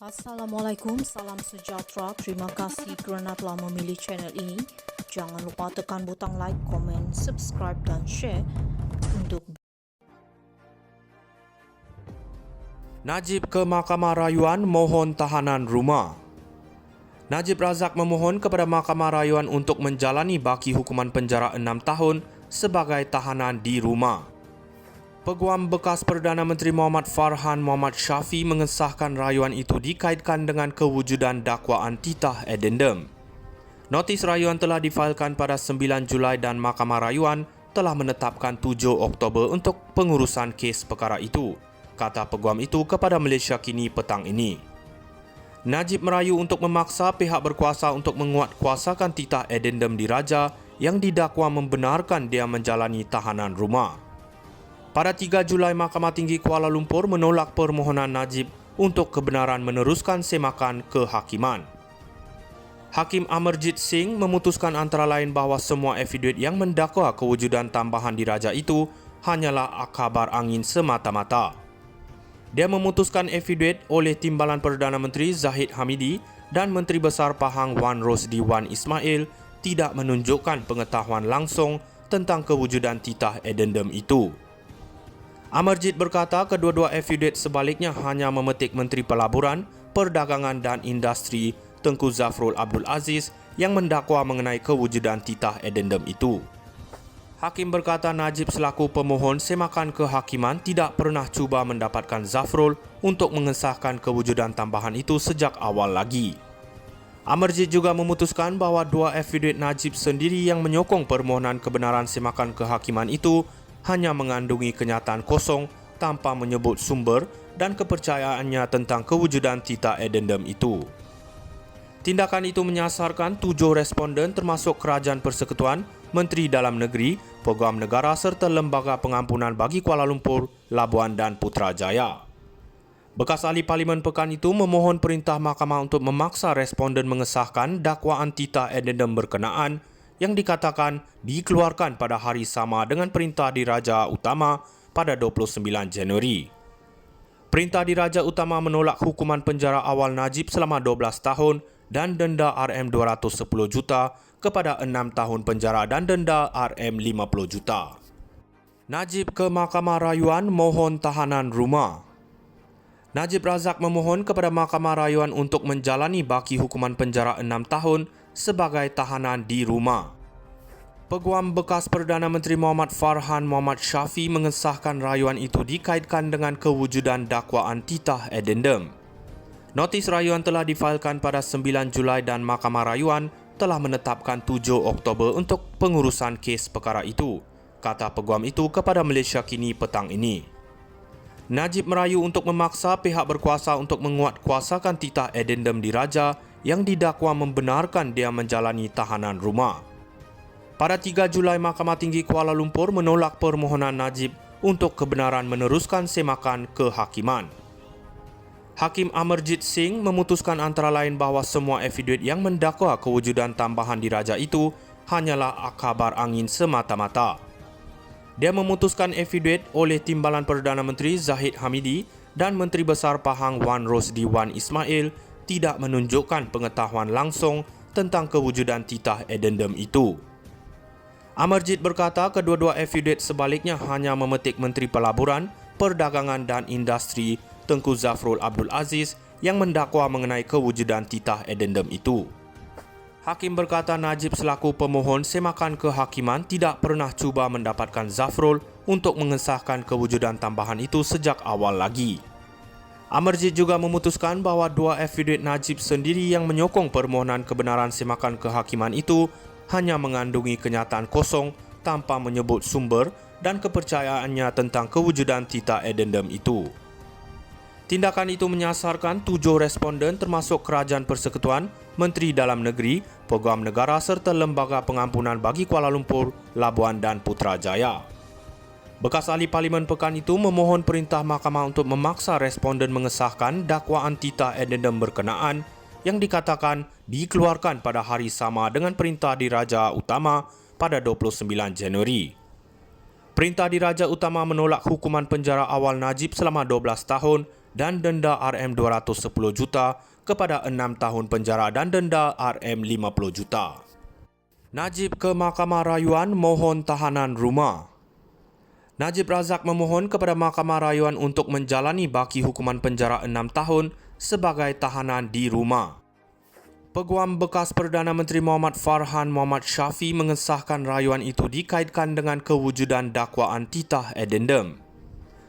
Assalamualaikum, salam sejahtera. Terima kasih kerana telah memilih channel ini. Jangan lupa tekan butang like, komen, subscribe dan share untuk Najib ke Mahkamah Rayuan mohon tahanan rumah. Najib Razak memohon kepada Mahkamah Rayuan untuk menjalani baki hukuman penjara 6 tahun sebagai tahanan di rumah. Peguam bekas Perdana Menteri Muhammad Farhan Muhammad Syafi mengesahkan rayuan itu dikaitkan dengan kewujudan dakwaan titah addendum. Notis rayuan telah difailkan pada 9 Julai dan Mahkamah Rayuan telah menetapkan 7 Oktober untuk pengurusan kes perkara itu, kata peguam itu kepada Malaysia Kini petang ini. Najib merayu untuk memaksa pihak berkuasa untuk menguatkuasakan titah addendum diraja yang didakwa membenarkan dia menjalani tahanan rumah. Pada 3 Julai, Mahkamah Tinggi Kuala Lumpur menolak permohonan Najib untuk kebenaran meneruskan semakan kehakiman. Hakim Amarjit Singh memutuskan antara lain bahawa semua affidavit yang mendakwa kewujudan tambahan diraja itu hanyalah kabar angin semata-mata. Dia memutuskan affidavit oleh Timbalan Perdana Menteri Zahid Hamidi dan Menteri Besar Pahang Wan Rosdi Wan Ismail tidak menunjukkan pengetahuan langsung tentang kewujudan titah addendum itu. Amarjit berkata kedua-dua affidavit sebaliknya hanya memetik Menteri Pelaburan, Perdagangan dan Industri Tengku Zafrul Abdul Aziz yang mendakwa mengenai kewujudan titah addendum itu. Hakim berkata Najib selaku pemohon semakan kehakiman tidak pernah cuba mendapatkan Zafrul untuk mengesahkan kewujudan tambahan itu sejak awal lagi. Amarjit juga memutuskan bahawa dua affidavit Najib sendiri yang menyokong permohonan kebenaran semakan kehakiman itu hanya mengandungi kenyataan kosong tanpa menyebut sumber dan kepercayaannya tentang kewujudan titah addendum itu. Tindakan itu menyasarkan 7 responden termasuk Kerajaan Persekutuan, Menteri Dalam Negeri, Peguam Negara serta Lembaga Pengampunan bagi Kuala Lumpur, Labuan dan Putrajaya. Bekas ahli Parlimen pekan itu memohon perintah mahkamah untuk memaksa responden mengesahkan dakwaan titah addendum berkenaan yang dikatakan dikeluarkan pada hari sama dengan Perintah Diraja Utama pada 29 Januari. Perintah Diraja Utama menolak hukuman penjara awal Najib selama 12 tahun dan denda RM210 juta kepada 6 tahun penjara dan denda RM50 juta. Najib ke Mahkamah Rayuan mohon tahanan rumah. Najib Razak memohon kepada Mahkamah Rayuan untuk menjalani baki hukuman penjara 6 tahun sebagai tahanan di rumah. Peguam bekas Perdana Menteri Muhammad Farhan Muhammad Syafi mengesahkan rayuan itu dikaitkan dengan kewujudan dakwaan titah addendum. Notis rayuan telah difailkan pada 9 Julai dan Mahkamah Rayuan telah menetapkan 7 Oktober untuk pengurusan kes perkara itu, kata peguam itu kepada Malaysia Kini petang ini. Najib merayu untuk memaksa pihak berkuasa untuk menguatkuasakan titah addendum diraja yang didakwa membenarkan dia menjalani tahanan rumah. Pada 3 Julai, Mahkamah Tinggi Kuala Lumpur menolak permohonan Najib untuk kebenaran meneruskan semakan kehakiman. Hakim Amarjit Singh memutuskan antara lain bahawa semua affidavit yang mendakwa kewujudan tambahan diraja itu hanyalah kabar angin semata-mata. Dia memutuskan affidavit oleh Timbalan Perdana Menteri Zahid Hamidi dan Menteri Besar Pahang Wan Rosdi Wan Ismail tidak menunjukkan pengetahuan langsung tentang kewujudan titah addendum itu. Amarjit berkata kedua-dua affidavit sebaliknya hanya memetik Menteri Pelaburan, Perdagangan dan Industri Tengku Zafrul Abdul Aziz yang mendakwa mengenai kewujudan titah addendum itu. Hakim berkata Najib selaku pemohon semakan kehakiman tidak pernah cuba mendapatkan Zafrul untuk mengesahkan kewujudan tambahan itu sejak awal lagi. Amarjit juga memutuskan bahawa dua affidavit Najib sendiri yang menyokong permohonan kebenaran semakan kehakiman itu hanya mengandungi kenyataan kosong tanpa menyebut sumber dan kepercayaannya tentang kewujudan titah addendum itu. Tindakan itu menyasarkan 7 responden termasuk Kerajaan Persekutuan, Menteri Dalam Negeri, Peguam Negara serta Lembaga Pengampunan bagi Kuala Lumpur, Labuan dan Putrajaya. Bekas ahli Parlimen pekan itu memohon perintah mahkamah untuk memaksa responden mengesahkan dakwaan titah addendum berkenaan yang dikatakan dikeluarkan pada hari sama dengan Perintah Diraja Utama pada 29 Januari. Perintah Diraja Utama menolak hukuman penjara awal Najib selama 12 tahun dan denda RM210 juta kepada 6 tahun penjara dan denda RM50 juta. Najib ke Mahkamah Rayuan mohon tahanan rumah. Najib Razak memohon kepada Mahkamah Rayuan untuk menjalani baki hukuman penjara 6 tahun sebagai tahanan di rumah. Peguam bekas Perdana Menteri Muhammad Farhan Muhammad Syafiee mengesahkan rayuan itu dikaitkan dengan kewujudan dakwaan titah addendum.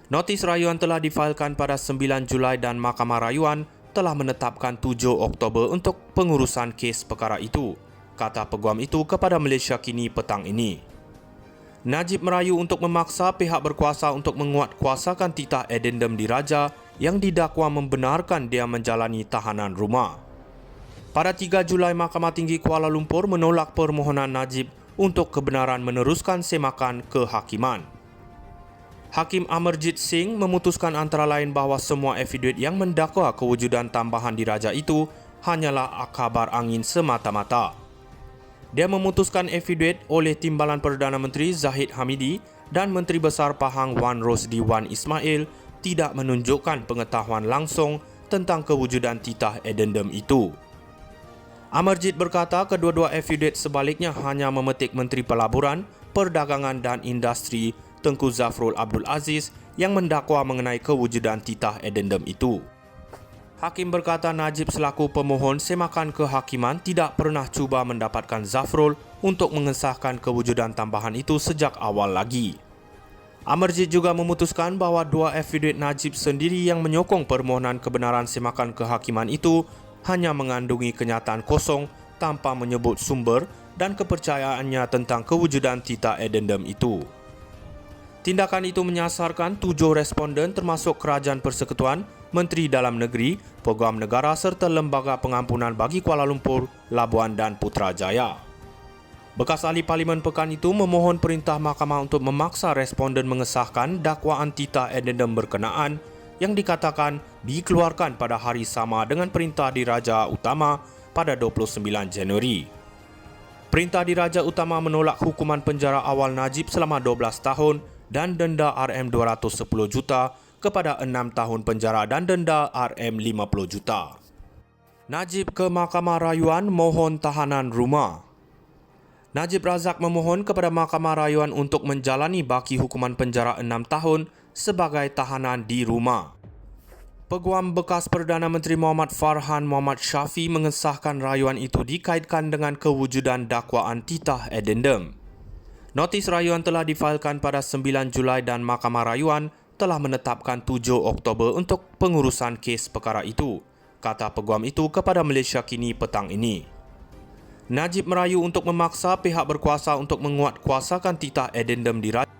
Notis rayuan telah difailkan pada 9 Julai dan Mahkamah Rayuan telah menetapkan 7 Oktober untuk pengurusan kes perkara itu, kata peguam itu kepada Malaysia Kini petang ini. Najib merayu untuk memaksa pihak berkuasa untuk menguatkuasakan titah addendum diraja yang didakwa membenarkan dia menjalani tahanan rumah. Pada 3 Julai, Mahkamah Tinggi Kuala Lumpur menolak permohonan Najib untuk kebenaran meneruskan semakan kehakiman. Hakim Amarjit Singh memutuskan antara lain bahawa semua afidavid yang mendakwa kewujudan tambahan diraja itu hanyalah kabar angin semata-mata. Dia memutuskan afidavid oleh Timbalan Perdana Menteri Zahid Hamidi dan Menteri Besar Pahang Wan Rosdi Wan Ismail tidak menunjukkan pengetahuan langsung tentang kewujudan titah addendum itu. Amarjit berkata kedua-dua afidavid sebaliknya hanya memetik Menteri Pelaburan, Perdagangan dan Industri Tengku Zafrul Abdul Aziz yang mendakwa mengenai kewujudan titah addendum itu. Hakim berkata Najib selaku pemohon semakan kehakiman tidak pernah cuba mendapatkan Zafrul untuk mengesahkan kewujudan tambahan itu sejak awal lagi. Amarjit juga memutuskan bahawa dua afidavid Najib sendiri yang menyokong permohonan kebenaran semakan kehakiman itu hanya mengandungi kenyataan kosong tanpa menyebut sumber dan kepercayaannya tentang kewujudan titah addendum itu. Tindakan itu menyasarkan 7 responden termasuk Kerajaan Persekutuan, Menteri Dalam Negeri, Peguam Negara serta Lembaga Pengampunan bagi Kuala Lumpur, Labuan dan Putrajaya. Bekas ahli Parlimen pekan itu memohon perintah mahkamah untuk memaksa responden mengesahkan dakwaan titah addendum berkenaan yang dikatakan dikeluarkan pada hari sama dengan Perintah Diraja Utama pada 29 Januari. Perintah Diraja Utama menolak hukuman penjara awal Najib selama 12 tahun dan denda RM210 juta kepada 6 tahun penjara dan denda RM50 juta. Najib ke Mahkamah Rayuan mohon tahanan rumah. Najib Razak memohon kepada Mahkamah Rayuan untuk menjalani baki hukuman penjara 6 tahun sebagai tahanan di rumah. Peguam bekas Perdana Menteri Muhammad Farhan Muhammad Syafiee mengesahkan rayuan itu dikaitkan dengan kewujudan dakwaan titah addendum. Notis rayuan telah difailkan pada 9 Julai dan Mahkamah Rayuan telah menetapkan 7 Oktober untuk pengurusan kes perkara itu, kata peguam itu kepada Malaysia Kini petang ini. Najib merayu untuk memaksa pihak berkuasa untuk menguatkuasakan titah addendum diraja